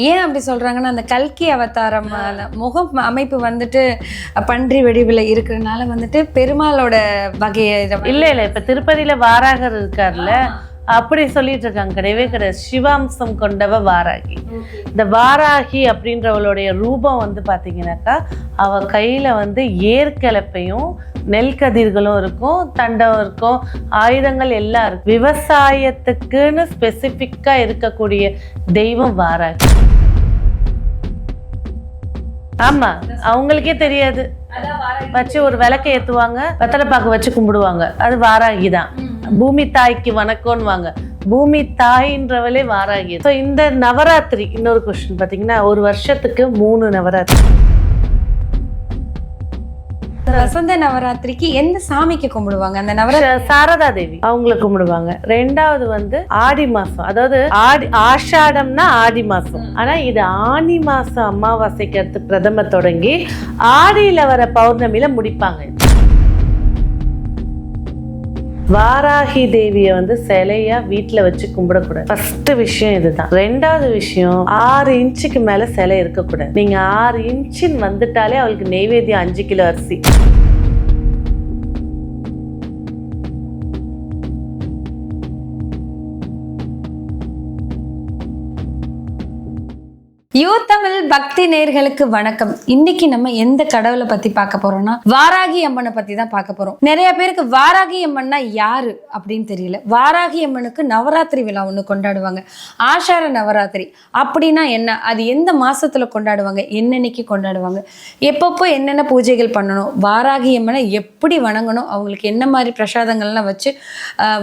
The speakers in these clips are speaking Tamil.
ஏன் அப்படி சொல்றாங்கன்னா, அந்த கல்கி அவதாரம் முகம் அமைப்பு வந்துட்டு பன்றி வடிவில் இருக்கிறதுனால வந்துட்டு பெருமாளோட வகையை இல்ல இப்ப திருப்பதியில வாராகர் இருக்காருல்ல, அப்படி சொல்லிட்டு இருக்காங்க. கிடையவே கிடையாது. சிவாம்சம் கொண்டவ வாராகி. இந்த வாராகி அப்படின்றவளுடைய ரூபம் வந்து பாத்தீங்கன்னாக்கா, அவ கையில வந்து ஏற்கலப்பையும் நெல் கதிர்களும் இருக்கும், தண்டம் இருக்கும், ஆயுதங்கள் எல்லாம் இருக்கும். விவசாயத்துக்குன்னு ஸ்பெசிபிக்கா இருக்கக்கூடிய தெய்வம் வாராகி. ஆமா, அவங்களுக்கே தெரியாது. வச்சு ஒரு விளக்க ஏத்துவாங்க, வெத்தலை பாக்கு வச்சு கும்பிடுவாங்க. அது வாராகி தான். பூமி தாய்க்கு வணக்கம்னுவாங்க. பூமி தாயின்றவளே வாராகி. ஸோ இந்த நவராத்திரி, இன்னொரு கொஸ்டின் பார்த்தீங்கன்னா, ஒரு வருஷத்துக்கு 3 நவராத்திரி. வசந்த நவராத்திரிக்கு எந்த சாமிக்கு கும்பிடுவாங்க? அந்த சாரதா தேவி அவங்களை கும்பிடுவாங்க. 2வது வந்து ஆடி மாசம், அதாவது ஆஷாடம்னா ஆடி மாசம். ஆனா இது ஆனி மாசம் அமாவாசைக்கு அடுத்து பிரதம தொடங்கி ஆடியில வர பௌர்ணமியில முடிப்பாங்க. வாராகி தேவிய வந்து சிலையா வீட்டுல வச்சு கும்பிடக்கூடாது. ஃபர்ஸ்ட் விஷயம் இதுதான். 2வது விஷயம், 6 இன்ச்சுக்கு மேல சிலை இருக்கக்கூடாது. நீங்க 6 இன்ச்சின் வந்துட்டாலே அவளுக்கு நெய்வேத்தியம் 5 கிலோ அரிசி. யூ தமிழ் பக்தி நேர்களுக்கு வணக்கம். இன்னைக்கு நம்ம எந்த கடவுளை பத்தி பார்க்க போறோம்னா, வாராகி அம்மனை பத்தி தான் பார்க்க போறோம். நிறைய பேருக்கு வாராகி அம்மன்னா யாரு அப்படின்னு தெரியல. வாராகி அம்மனுக்கு நவராத்திரி விழா ஒண்ணு கொண்டாடுவாங்க, ஆஷாட நவராத்திரி. அப்படின்னா என்ன, அது எந்த மாசத்துல கொண்டாடுவாங்க, என்னன்னைக்கு கொண்டாடுவாங்க, எப்பப்போ என்னென்ன பூஜைகள் பண்ணணும், வாராகி அம்மனை எப்படி வணங்கணும், அவங்களுக்கு என்ன மாதிரி பிரசாதங்கள்லாம் வச்சு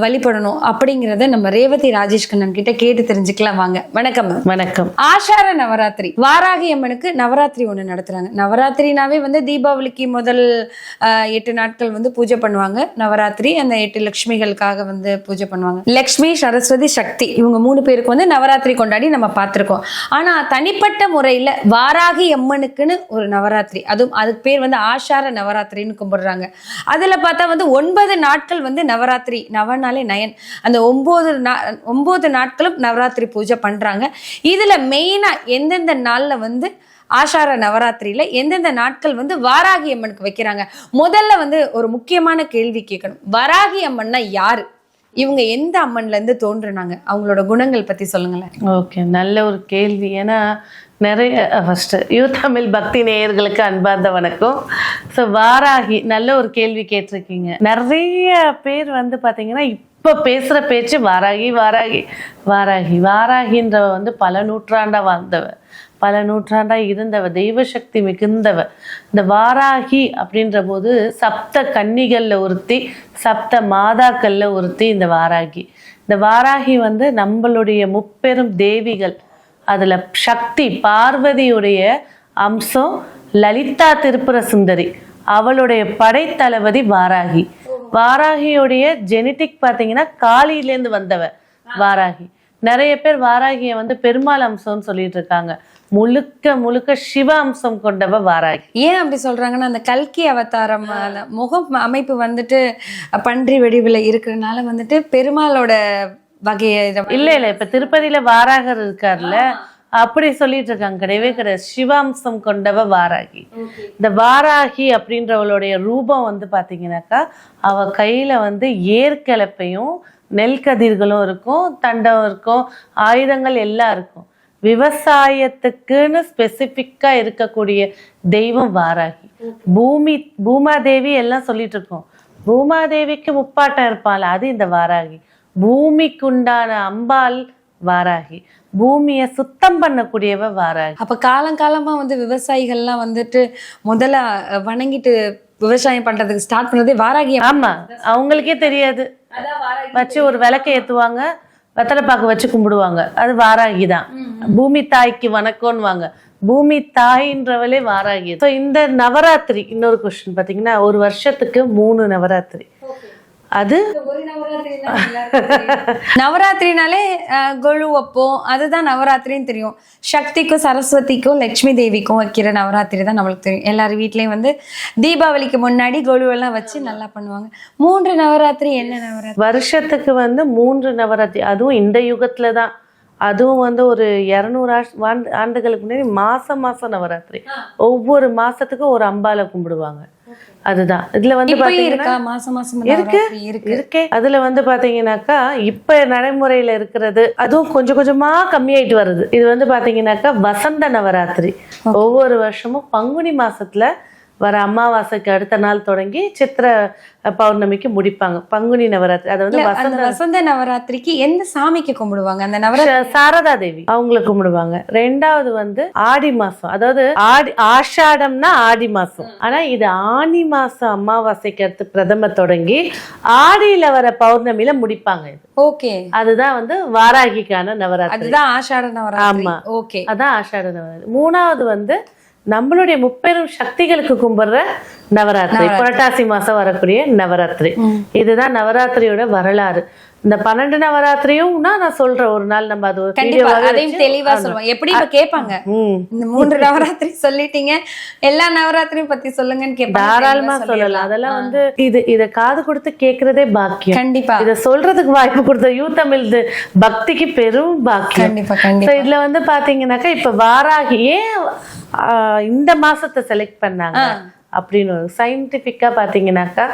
வழிபடணும் அப்படிங்கிறத நம்ம ரேவதி ராஜேஷ் கண்ணன் கிட்ட கேட்டு தெரிஞ்சுக்கலாம். வாங்க. வணக்கம். வணக்கம். ஆஷாட நவராத்திரி, வாராகி அம்மனுக்கு நவராத்திரி ஒண்ணு நடத்துறாங்க. நவராத்திரினாவே வந்து தீபாவளிக்கு முதல் 8 நாட்கள் வந்து பூஜை பண்ணுவாங்க. நவராத்திரி அந்த 8 லட்சுமிகளுக்காக வந்து பூஜை பண்ணுவாங்க. லக்ஷ்மி, சரஸ்வதி, சக்தி, இவங்க 3 பேருக்கு வந்து நவராத்திரி கொண்டாடி நம்ம பார்த்திருக்கோம். ஆனா தனிப்பட்ட முறையில வாராகி அம்மனுக்குன்னு ஒரு நவராத்திரி, அதுக்கு பேர் வந்து ஆஷார நவராத்திரின்னு கும்பிடுறாங்க. அதுல பார்த்தா வந்து 9 நாட்கள் வந்து நவராத்திரி, நவநாளே நயன், அந்த 9 நாட்களும் நவராத்திரி பூஜை பண்றாங்க. இதுல மெயினா எந்தெந்த நாள்ல வந்து ஆஷாட நவராத்திரியில எந்தெந்த நாட்கள் வந்து வாராகி அம்மனுக்கு வைக்கிறாங்க. முதல்ல வந்து ஒரு முக்கியமான கேள்வி கேட்கணும். வாராகி அம்மன்னா யாரு, இவங்க எந்த அம்மன்ல இருந்து தோன்றுனாங்க, அவங்களோட குணங்கள் பத்தி சொல்லுங்களேன். ஓகே, நல்ல ஒரு கேள்வி. ஏன்னா நிறைய ஃபர்ஸ்ட் யூ தமிழ் பக்தி நேயர்களுக்கு அன்பார்ந்த வணக்கம். ஸோ வாராகி நல்ல ஒரு கேள்வி கேட்டிருக்கீங்க. நிறைய பேர் வந்து பார்த்தீங்கன்னா இப்போ பேசுகிற பேச்சு வாராகி வாராகி வாராகி. வாராகின்றவ வந்து பல நூற்றாண்டாக வாழ்ந்தவ, பல நூற்றாண்டாக இருந்தவ, தெய்வ சக்தி மிகுந்தவ. இந்த வாராகி அப்படின்ற போது சப்த கன்னிகளில் ஒருத்தி, சப்த மாதாக்களில் ஒருத்தி இந்த வாராகி. இந்த வாராகி வந்து நம்மளுடைய முப்பெரும் தேவிகள். அதில் சக்தி பார்வதியுடைய அம்சம் லலிதா திரிபுர சுந்தரி, அவளுடைய படைத்தளபதி வாராகி. வாராகியுடைய ஜெனட்டிக் பார்த்தீங்கன்னா காளியிலேருந்து வந்தவ வாராகி. நிறைய பேர் வாராகியை வந்து பெருமாள் அம்சம்னு சொல்லிட்டு இருக்காங்க. முழுக்க முழுக்க சிவ அம்சம் கொண்டவ வாராகி. ஏன் அப்படி சொல்றாங்கன்னா, அந்த கல்கி அவதாரம் முகம் அமைப்பு வந்துட்டு பன்றி வடிவில் இருக்கிறதுனால வந்துட்டு பெருமாளோட வகையை இல்ல இப்ப திருப்பதியில வாராகர் இருக்காருல்ல, அப்படி சொல்லிட்டு இருக்காங்க. கிடையவே கிடையாது. சிவாம்சம் கொண்டவ வாராகி. இந்த வாராகி அப்படின்றவளுடைய ரூபம் வந்து பாத்தீங்கன்னாக்கா, அவ கையில வந்து ஏற்கலப்பையும் நெல் கதிர்களும் இருக்கும், தண்டம் இருக்கும், ஆயுதங்கள் எல்லாம் இருக்கும். விவசாயத்துக்குன்னு ஸ்பெசிபிக்கா இருக்கக்கூடிய தெய்வம் வாராகி. பூமாதேவி எல்லாம் சொல்லிட்டு இருக்கோம். பூமாதேவிக்கு முப்பாட்டம் இருப்பாள், அது இந்த வாராகி. பூமிக்குண்டான அம்பாள் வாராகி. பூமியை சுத்தம் பண்ணக்கூடியவ வாராகி. அப்ப காலங்காலமா வந்து விவசாயிகள்லாம் வந்துட்டு முதல்ல வணங்கிட்டு விவசாயம் பண்றதுக்கு ஸ்டார்ட் பண்ணதே வாராகி. ஆமா, அவங்களுக்கே தெரியாது. வச்சு ஒரு விளக்க ஏத்துவாங்க, வெத்தலை பாக்கு வச்சு கும்பிடுவாங்க. அது வாராகி தான். பூமி தாய்க்கு வணக்கம்னுவாங்க. பூமி தாயின்றவளே வாராகி. ஸோ இந்த நவராத்திரி, இன்னொரு கொஸ்டின் பார்த்தீங்கன்னா, ஒரு வருஷத்துக்கு 3 நவராத்திரி. அது நவராத்திரினாலே கொழு வைப்போம், அதுதான் நவராத்திரின்னு தெரியும். சக்திக்கும் சரஸ்வதிக்கும் லட்சுமி தேவிக்கும் வைக்கிற நவராத்திரி தான் நம்மளுக்கு தெரியும். எல்லாரும் வீட்லயும் வந்து தீபாவளிக்கு முன்னாடி கொழுவெல்லாம் வச்சு நல்லா பண்ணுவாங்க. 3 நவராத்திரி என்ன நவராத்திரி? வருஷத்துக்கு வந்து 3 நவராத்திரி. அதுவும் இந்த யுகத்துல தான். அதுவும் வந்து ஒரு 200 ஆண்டுகளுக்கு முன்னாடி மாசம் மாசம் நவராத்திரி, ஒவ்வொரு மாசத்துக்கும் ஒரு அம்பாலை கும்பிடுவாங்க. அதுதான் இதுல வந்து இருக்கா மாசம் மாசம் இருக்கே. அதுல வந்து பாத்தீங்கன்னாக்கா இப்ப நடைமுறையில இருக்கிறது அதுவும் கொஞ்சம் கொஞ்சமா கம்மியாயிட்டு வருது. இது வந்து பாத்தீங்கன்னாக்கா வசந்த நவராத்திரி. ஒவ்வொரு வருஷமும் பங்குனி மாசத்துல வர அமாவாசைக்கு அடுத்த நாள் தொடங்கி சித்திர பௌர்ணமிக்கு முடிப்பாங்க பங்குனி நவராத்திரி. அது வந்து வசந்த நவராத்திரிக்கு எந்த சாமிக்கு கும்பிடுவாங்க? அந்த நவராத்திரி சாரதா தேவி அவங்களை கும்பிடுவாங்க. ரெண்டாவது வந்து ஆடி மாசம், அதாவது ஆஷாடம்னா ஆடி மாசம், ஆனா இது ஆனி மாசம் அமாவாசைக்கு அடுத்து பிரதம தொடங்கி ஆடியில வர பௌர்ணமியில முடிப்பாங்க. இது ஓகே, அதுதான் வந்து வாராகிக்கான நவராத்திரி. அதுதான் ஆஷாட நவராத்திரி. ஆமா, ஓகே, அதான் ஆஷாட நவராத்திரி. மூணாவது வந்து நம்மளுடைய முப்பெரும் சக்திகளுக்கு கும்பிடுற நவராத்திரி, புரட்டாசி மாசம் வரக்கூடிய நவராத்திரி. இதுதான் நவராத்திரியோட வரலாறு. இந்த 12 நவராத்திரியும் நான் சொல்றேன், ஒரு நாள் நம்ம அது அதையும் தெளிவா சொல்லுவோம். எப்படி இப்ப கேட்பாங்க, இந்த 3 நவராத்திரி சொல்லிட்டீங்க, எல்லா நவராத்திரியும் பத்தி சொல்லுங்கன்னு கேட்பாங்க. தாராளமா சொல்லலாம். அதெல்லாம் வந்து இத காது கொடுத்து கேட்கறதே பாக்கியம். கண்டிப்பா இத சொல்றதுக்கு வாய்ப்பு கொடுத்த யூ தமிழ் பக்திக்கு பெரும் பாக்கியம். கண்டிப்பா கண்டிப்பா. இதுல வந்து பாத்தீங்கன்னாக்கா இப்ப வாராகி ஏன் இந்த மாசத்தை செலக்ட் பண்ணாங்க அப்படின்னு சயின்டிபிக்கா பாத்தீங்கன்னாக்கா,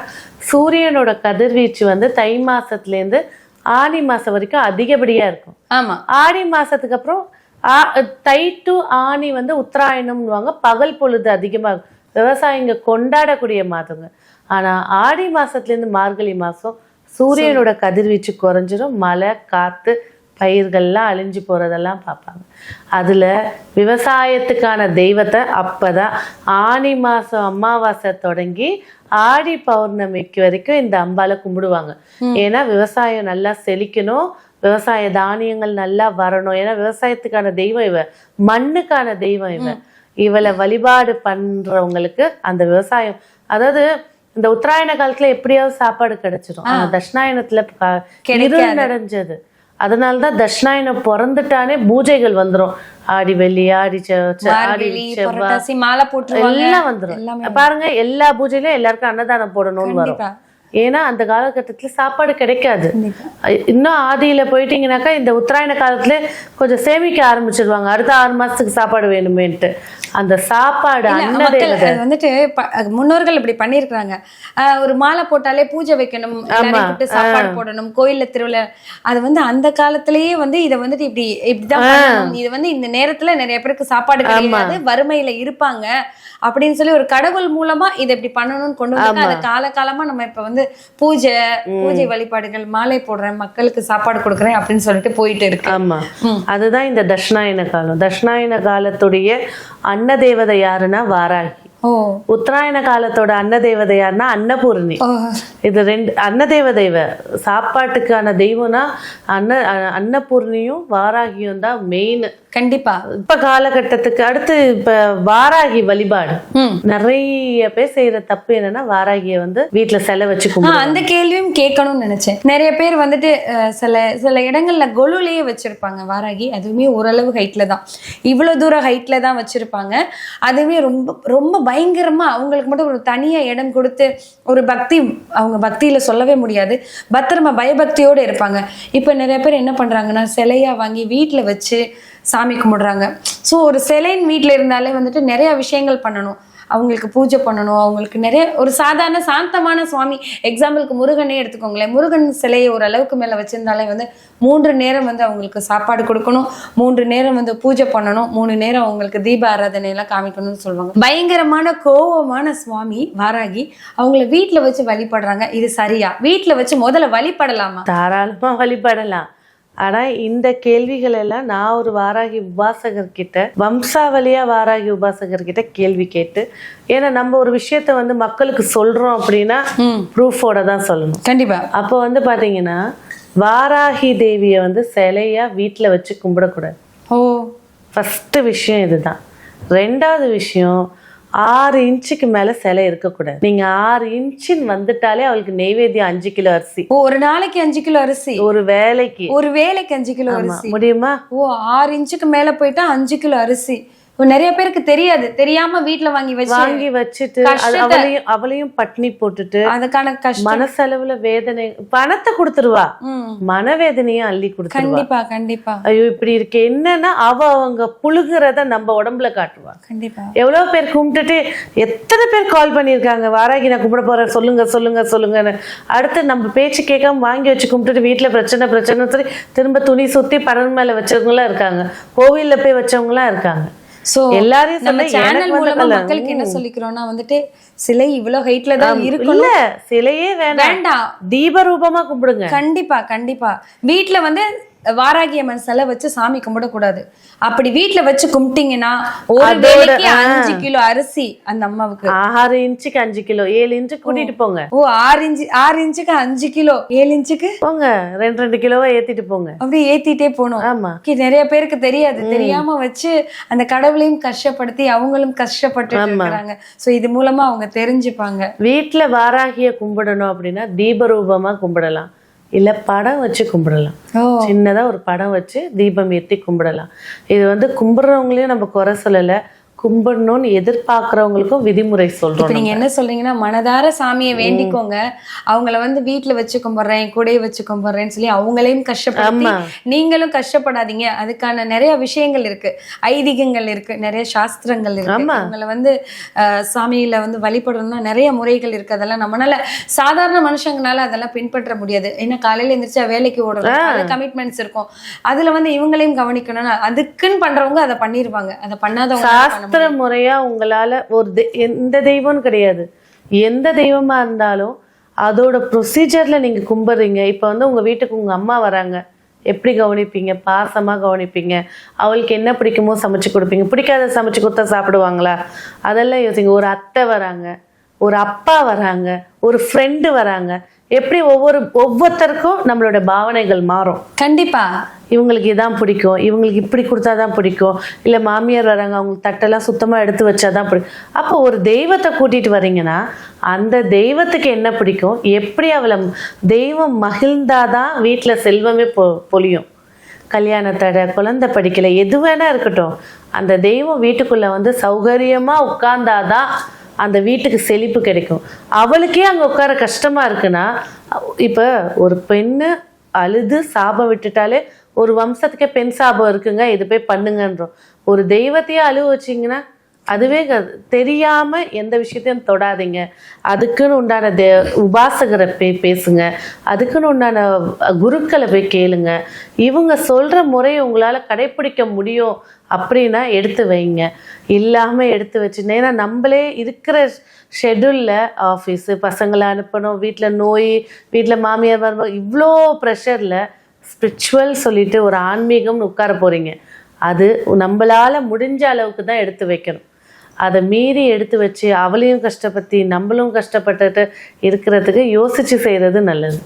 சூரியனோட கதிர்வீச்சு வந்து தை மாசத்துல இருந்து ஆனி மாசம் வரைக்கும் அதிகப்படியா இருக்கும். ஆமா, ஆடி மாசத்துக்கு அப்புறம் தை டு ஆனி வந்து உத்தராயணம்னுவாங்க, பகல் பொழுது அதிகமா இருக்கும், விவசாயிங்க கொண்டாடக்கூடிய மாதங்க. ஆனா ஆடி மாசத்துல இருந்து மார்கழி மாசம் சூரியனோட கதிர்வீச்சு குறைஞ்சிரும், மழை காத்து பயிர்கள்லாம் அழிஞ்சு போறதெல்லாம் பார்ப்பாங்க. அதுல விவசாயத்துக்கான தெய்வத்தை அப்பதான் ஆனி மாசம் அமாவாசை தொடங்கி ஆடி பௌர்ணமிக்கு வரைக்கும் இந்த அம்பாலை கும்பிடுவாங்க. ஏன்னா விவசாயம் நல்லா செழிக்கணும், விவசாய தானியங்கள் நல்லா வரணும். ஏன்னா விவசாயத்துக்கான தெய்வம் இவ, மண்ணுக்கான தெய்வம் இவ. இவளை வழிபாடு பண்றவங்களுக்கு அந்த விவசாயம், அதாவது இந்த உத்தராயண காலத்துல எப்படியாவது சாப்பாடு கிடைச்சிடும். தட்சிணாயனத்துல இருள் நடஞ்சது, அதனாலதான் தட்சிணாயனம் பிறந்துட்டானே பூஜைகள் வந்துரும். ஆடி வெள்ளி, ஆடி செவ்வாய், மாலை போட்டு எல்லாம் வந்துரும். பாருங்க, எல்லா பூஜையிலும் எல்லாருக்கும் அன்னதானம் போடணும்னு வரும். ஏன்னா அந்த காலகட்டத்துல சாப்பாடு கிடைக்காது. இன்னும் ஆதியில போயிட்டீங்கன்னாக்கா இந்த உத்தராயண காலத்துல கொஞ்சம் சேமிக்க ஆரம்பிச்சிருவாங்க, அடுத்த 6 மாசத்துக்கு சாப்பாடு வேணுமேன்ட்டு. அந்த சாப்பாடு வந்துட்டு முன்னோர்கள் இப்படி பண்ணிருக்காங்க. ஒரு மாலை போட்டாலே பூஜை வைக்கணும், சாப்பாடு போடணும், கோயில்ல திருவிழா. அது வந்து அந்த காலத்திலேயே வந்து இதை வந்துட்டு இப்படிதான் இது வந்து இந்த நேரத்துல நிறைய பேருக்கு சாப்பாடு கிடையாது, வறுமையில இருப்பாங்க அப்படின்னு சொல்லி ஒரு கடவுள் மூலமா இதை இப்படி பண்ணணும்னு கொண்டு வந்து அந்த காலகாலமா நம்ம இப்ப வந்து பூஜை வழிபாடுகள், மாலை போடுறேன், மக்களுக்கு சாப்பாடு கொடுக்குறேன் அப்படின்னு சொல்லிட்டு போயிட்டு இருக்கு. ஆமா, அதுதான் இந்த தட்சிணாயன காலம். தட்சிணாயன காலத்துடைய அன்ன தேவதை யாருன்னா வாராகி. உத்தராயண காலத்தோட அன்ன தேவதை யாருன்னா அன்னபூர்ணி. இது ரெண்டு அன்ன தேவதை. சாப்பாட்டுக்கான தெய்வம்னா அன்னபூர்ணியும் வாராகியும் தான் மெயின். கண்டிப்பா இப்ப காலகட்டத்துக்கு அடுத்து இப்ப வாராகி வழிபாடு நிறைய பேர் செய்யற தப்பு என்னன்னா, வாராகிய வந்து வீட்டுல செலை வச்சு அந்த கேள்வியும் கேட்கணும்னு நினைச்சேன். நிறைய பேர் வந்துட்டு சில இடங்கள்ல கொலுலயே வச்சிருப்பாங்க வாராகி. அதுவுமே ஓரளவு ஹைட்ல தான், இவ்வளவு தூரம் ஹைட்ல தான் வச்சிருப்பாங்க. அதுவே ரொம்ப ரொம்ப பயங்கரமா அவங்களுக்கு மட்டும் ஒரு தனியா இடம் கொடுத்து ஒரு பக்தி, அவங்க பக்தியில சொல்லவே முடியாது, பத்திரமா பயபக்தியோட இருப்பாங்க. இப்ப நிறைய பேர் என்ன பண்றாங்கன்னா, சிலையா வாங்கி வீட்டுல வச்சு சாமி கும்பிடுறாங்க. ஸோ ஒரு சிலைன்னு வீட்டில் இருந்தாலே வந்துட்டு நிறைய விஷயங்கள் பண்ணணும், அவங்களுக்கு பூஜை பண்ணணும், அவங்களுக்கு நிறைய ஒரு சாதாரண சாந்தமான சுவாமி. எக்ஸாம்பிளுக்கு முருகனே எடுத்துக்கோங்களேன், முருகன் சிலையை ஒரு அளவுக்கு மேலே வச்சிருந்தாலே வந்து 3 நேரம் வந்து அவங்களுக்கு சாப்பாடு கொடுக்கணும், 3 நேரம் வந்து பூஜை பண்ணணும், 3 நேரம் அவங்களுக்கு தீப ஆராதனை எல்லாம் காமிக்கணும்னு சொல்லுவாங்க. பயங்கரமான கோபமான சுவாமி வாராகி, அவங்கள வீட்டில் வச்சு வழிபடுறாங்க. இது சரியா? வீட்டில் வச்சு முதல்ல வழிபடலாமா? தாராளமா வழிபடலாம். ஆனா இந்த கேள்விகள் எல்லாம் நான் ஒரு வாராகி உபாசகர்கிட்ட, வம்சாவளியா வாராகி உபாசகர்கிட்ட கேள்வி கேட்டு, ஏன்னா நம்ம ஒரு விஷயத்த வந்து மக்களுக்கு சொல்றோம் அப்படின்னா ப்ரூஃபோட தான் சொல்லணும். கண்டிப்பா. அப்போ வந்து பாத்தீங்கன்னா வாராகி தேவியை வந்து சிலையா வீட்டுல வச்சு கும்பிடக்கூடாது. ஃபர்ஸ்ட் விஷயம் இதுதான். ரெண்டாவது விஷயம், 6 இன்ச்சுக்கு மேல சிலை இருக்கக்கூடாது. நீங்க 6 இன்ச்சின்னு வந்துட்டாலே அவளுக்கு நெய்வேத்தியம் 5 கிலோ அரிசி. ஒரு நாளைக்கு 5 கிலோ அரிசி? ஒரு வேலைக்கு 5 கிலோ அரிசி முடியுமா? 6 இன்ச்சுக்கு மேல போயிட்டா 5 கிலோ அரிசி. நிறைய பேருக்கு தெரியாது, தெரியாம வீட்டுல வாங்கி வச்சுட்டு அவளையும் பட்னி போட்டுட்டு அதுக்கான கஷ்டம், மனசளவுல வேதனை, பணத்தை கொடுத்துருவா, மனவேதனையும் அள்ளி கொடுத்துருவா. கண்டிப்பா கண்டிப்பா. ஐயோ இப்படி இருக்கு. என்னன்னா அவங்க புழுகுறத நம்ம உடம்புல காட்டுவா. கண்டிப்பா. எவ்வளவு பேர் கும்பிட்டுட்டு, எத்தனை பேர் கால் பண்ணியிருக்காங்க, வாராகி நான் கும்பிட போறேன், சொல்லுங்க சொல்லுங்க சொல்லுங்கன்னு. அடுத்து நம்ம பேச்சு கேட்காம வாங்கி வச்சு கும்பிட்டுட்டு வீட்டுல பிரச்சனை சொல்லி திரும்ப துணி சுத்தி பணம் மேல வச்சவங்களாம் இருக்காங்க, கோவில்ல போய் வச்சவங்களாம் இருக்காங்க. சோ எல்லாரையும் நம்ம சேனல் மூலமா மக்களுக்கு என்ன சொல்லிக்கிறோம்னா வந்துட்டு, சிலை இவ்வளவு ஹைட்ல தான் இருக்கும், இல்ல சிலையே வேண்டாம், தீப ரூபமா கும்பிடுங்க. கண்டிப்பா கண்டிப்பா. வீட்டுல வந்து வாராகி அம்மன் சிலை வச்சு சாமி கும்பிடக்கூடாது. அப்படி வீட்டுல வச்சு கும்பிட்டீங்கன்னா ஒரு வேளைக்கு 5 கிலோ அரிசி அந்த அம்மாவுக்கு, 6 இன்ச்சுக்கு 5 கிலோ, 7 இன்ச்சு கூட்டிட்டு போங்க. ஓ 6 இன்ச்சுக்கு 5 கிலோ, 7 இன்ச்சுக்கு போங்க, 2 கிலோவா ஏத்திட்டு போங்க. அப்படியே ஏத்திட்டே போகணும். ஆமா, நிறைய பேருக்கு தெரியாது, தெரியாம வச்சு அந்த கடவுளையும் கஷ்டப்படுத்தி அவங்களும் கஷ்டப்பட்டு இருக்காங்க. சோ இது மூலமா அவங்க தெரிஞ்சுப்பாங்க. வீட்டுல வாராகிய கும்பிடணும் அப்படின்னா தீபரூபமா கும்பிடலாம், இல்ல படம் வச்சு கும்பிடலாம். சின்னதா ஒரு படம் வச்சு தீபம் ஏத்தி கும்பிடலாம். இது வந்து கும்பிடுறவங்களையும் நம்ம குறை சொல்லல, கும்பிடணும்னு எதிர்பார்க்கிறவங்களுக்கும் விதிமுறை சொல்றோம். நீங்க என்ன சொல்றீங்கன்னா, மனதார சாமியை வேண்டிக்கோங்க, அவங்கள வந்து வீட்டுல வச்சு கும்பிடுறேன், கூடைய வச்சு கும்பிடுறேன்னு சொல்லி அவங்களையும் கஷ்டப்படுத்தி நீங்களும் கஷ்டப்படாதீங்க. அதுக்கான நிறைய விஷயங்கள் இருக்கு, ஐதீகங்கள் இருக்கு, நிறைய சாஸ்திரங்கள் இருக்கு. அவங்கள வந்து சாமியில வந்து வழிபடணும்னா நிறைய முறைகள் இருக்கு. அதெல்லாம் நம்மளால சாதாரண மனுஷங்களால அதெல்லாம் பின்பற்ற முடியாது. ஏன்னா காலையில எந்திரிச்சா வேலைக்கு ஓடணும், கமிட்மெண்ட்ஸ் இருக்கும். அதுல வந்து இவங்களையும் கவனிக்கணும். அதுக்குன்னு பண்றவங்க அதை பண்ணிருவாங்க, அதை பண்ணாதவங்க முறையா உங்களால எந்த தெய்வம் கிடையாது, எந்த தெய்வமா இருந்தாலும் அதோட ப்ரொசீஜர்ல நீங்க கும்பிடுறீங்க. இப்ப வந்து உங்க வீட்டுக்கு உங்க அம்மா வராங்க, எப்படி கவனிப்பீங்க? பாசமா கவனிப்பீங்க, அவளுக்கு என்ன பிடிக்குமோ சமைச்சு கொடுப்பீங்க, பிடிக்காத சமைச்சு கொடுத்தா சாப்பிடுவாங்களா? அதெல்லாம் யோசிங்க. ஒரு அத்தை வராங்க, ஒரு அப்பா வராங்க, ஒரு ஃப்ரெண்டு வராங்க, எப்படி ஒவ்வொருத்தருக்கும் நம்மளோட பாவனைகள் மாறும். கண்டிப்பா. இவங்களுக்கு இதான் பிடிக்கும், இவங்களுக்கு இப்படி கொடுத்தாதான் பிடிக்கும், இல்ல மாமியார் வராங்க அவங்களுக்கு தட்டெல்லாம் சுத்தமா எடுத்து வச்சாதான் பிடிக்கும். அப்போ ஒரு தெய்வத்தை கூட்டிட்டு வர்றீங்கன்னா அந்த தெய்வத்துக்கு என்ன பிடிக்கும், எப்படி அவளை தெய்வம் மகிழ்ந்தாதான் வீட்டுல செல்வமே பொழியும். கல்யாண தடை, குழந்தை படிக்கல, எது வேணா இருக்கட்டும், அந்த தெய்வம் வீட்டுக்குள்ள வந்து சௌகரியமா உட்கார்ந்தாதான் அந்த வீட்டுக்கு செழிப்பு கிடைக்கும். அவளுக்கே அங்க உட்கார கஷ்டமா இருக்குன்னா, இப்ப ஒரு பெண்ணு அழுது சாபம் விட்டுட்டாலே ஒரு வம்சத்துக்கே பெண் சாபம் இருக்குங்க, இது போய் பண்ணுங்கன்றோம். ஒரு தெய்வத்தையே அழுவ வச்சிங்கன்னா அதுவே தெரியாம எந்த விஷயத்தையும் தொடாதீங்க. அதுக்குன்னு உண்டான உபாசகரை பேசுங்க, அதுக்குன்னு உண்டான குருக்களை போய் கேளுங்க. இவங்க சொல்ற முறையை உங்களால கடைபிடிக்க முடியும் அப்படின்னா எடுத்து வைங்க, இல்லாம எடுத்து வச்சுருந்தேன். ஏன்னா நம்மளே இருக்கிற ஷெட்யூல்ல ஆஃபீஸு, பசங்களை அனுப்பணும், வீட்டில் நோய், வீட்டில் மாமியார் வரும்போது இவ்வளோ ப்ரெஷரில் ஸ்பிரிச்சுவல் சொல்லிட்டு ஒரு ஆன்மீகம்னு உட்கார போறீங்க. அது நம்மளால முடிஞ்ச அளவுக்கு தான் எடுத்து வைக்கணும். அதை மீறி எடுத்து வச்சு அவளையும் கஷ்டப்பட்டு நம்மளும் கஷ்டப்பட்டுட்டு இருக்கிறதுக்கு யோசிச்சு செய்யறது நல்லது.